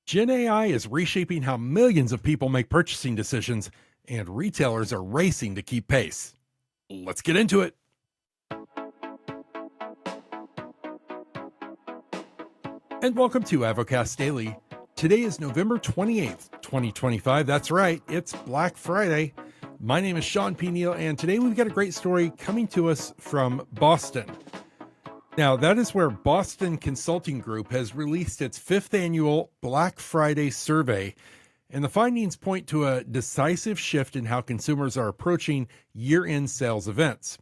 Gen AI is reshaping how millions of people make purchasing decisions, and retailers are racing to keep pace. Let's get into it. And welcome to AdvoCast Daily. Today is November 28th, 2025. That's right, it's Black Friday. My name is Shawn Neal, and today we've got a great story coming to us from Boston. Now, that is where Boston Consulting Group has released its fifth annual Black Friday survey, and the findings point to a decisive shift in how consumers are approaching year-end sales events.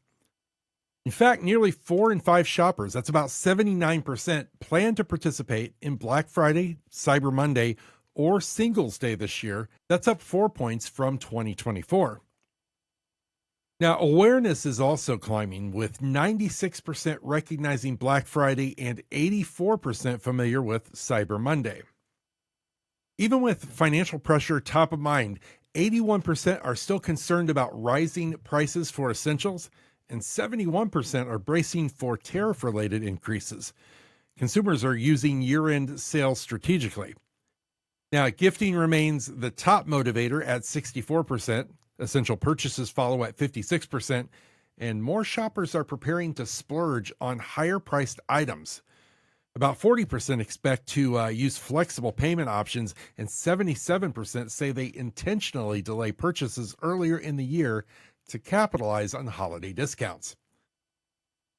In fact, nearly 4 in 5 shoppers, that's about 79%, plan to participate in Black Friday, Cyber Monday, or Singles Day this year. That's up 4 points from 2024. Now, awareness is also climbing, with 96% recognizing Black Friday and 84% familiar with Cyber Monday. Even with financial pressure top of mind, 81% are still concerned about rising prices for essentials, and 71% are bracing for tariff-related increases. Consumers are using year-end sales strategically. Now, gifting remains the top motivator at 64%. Essential purchases follow at 56%, and more shoppers are preparing to splurge on higher-priced items. About 40% expect to use flexible payment options, and 77% say they intentionally delay purchases earlier in the year to capitalize on holiday discounts.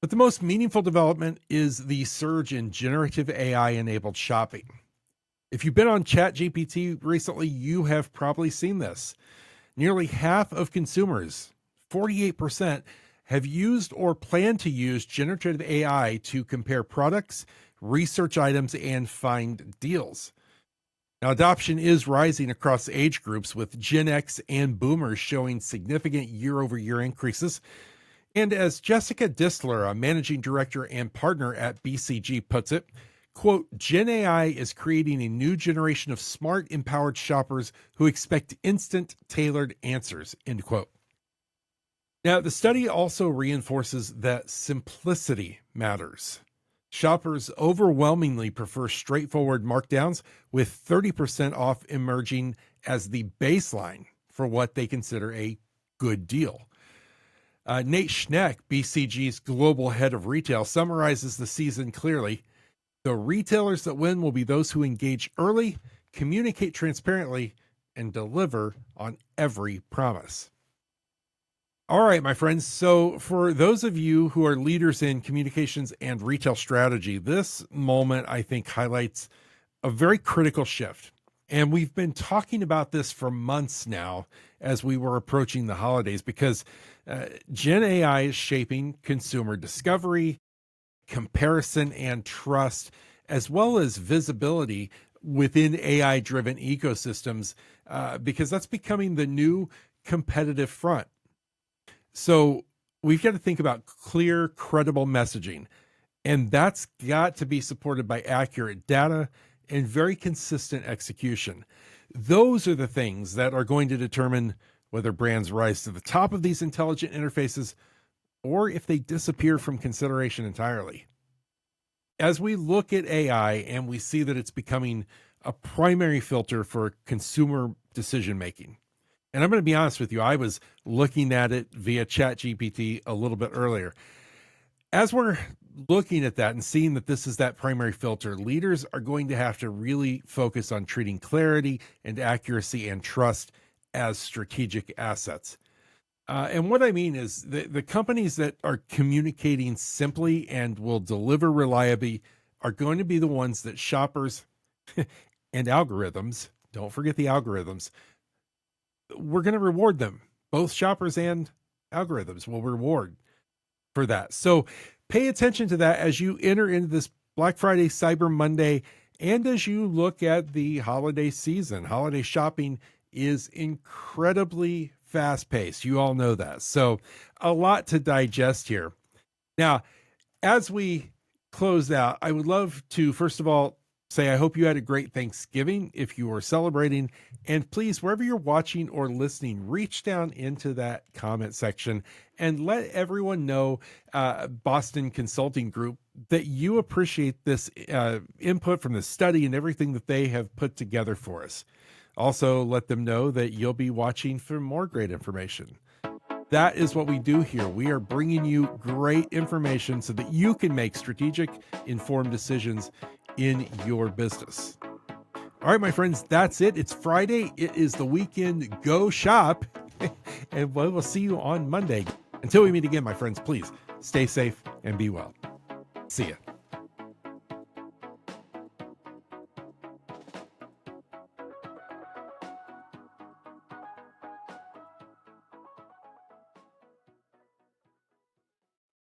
But the most meaningful development is the surge in generative AI-enabled shopping. If you've been on ChatGPT recently, you have probably seen this. Nearly half of consumers, 48%, have used or plan to use generative AI to compare products, research items, and find deals. Now, adoption is rising across age groups, with Gen X and Boomers showing significant year-over-year increases. And as Jessica Distler, a managing director and partner at BCG, puts it, quote, Gen AI is creating a new generation of smart, empowered shoppers who expect instant, tailored answers, end quote. Now, the study also reinforces that simplicity matters. Shoppers overwhelmingly prefer straightforward markdowns, with 30% off emerging as the baseline for what they consider a good deal. Nate Schneck, BCG's global head of retail, summarizes the season clearly. The retailers that win will be those who engage early, communicate transparently, and deliver on every promise. All right, my friends. So for those of you who are leaders in communications and retail strategy, this moment, I think, highlights a very critical shift. And we've been talking about this for months now as we were approaching the holidays, because Gen AI is shaping consumer discovery, comparison, and trust, as well as visibility within AI-driven ecosystems, because that's becoming the new competitive front. So we've got to think about clear, credible messaging, and that's got to be supported by accurate data and very consistent execution. Those are the things that are going to determine whether brands rise to the top of these intelligent interfaces or if they disappear from consideration entirely. As we look at AI and we see that it's becoming a primary filter for consumer decision making, and I'm going to be honest with you, I was looking at it via ChatGPT a little bit earlier. As we're looking at that and seeing that this is that primary filter, leaders are going to have to really focus on treating clarity and accuracy and trust as strategic assets. And what I mean is the companies that are communicating simply and will deliver reliably are going to be the ones that shoppers and algorithms, don't forget the algorithms, we're going to reward them. Both shoppers and algorithms will reward for that. So pay attention to that as you enter into this Black Friday, Cyber Monday, and as you look at the holiday season. Holiday shopping is incredibly fast-paced. You all know that. So a lot to digest here. Now, as we close out, I would love to, first of all, say I hope you had a great Thanksgiving if you were celebrating. And please, wherever you're watching or listening, reach down into that comment section and let everyone know Boston Consulting Group that you appreciate this input from the study and everything that they have put together for us. Also, let them know that you'll be watching for more great information. That is what we do here. We are bringing you great information so that you can make strategic, informed decisions in your business. All right, my friends, that's it. It's Friday. It is the weekend. Go shop. And we'll see you on Monday. Until we meet again, my friends, please stay safe and be well. See ya.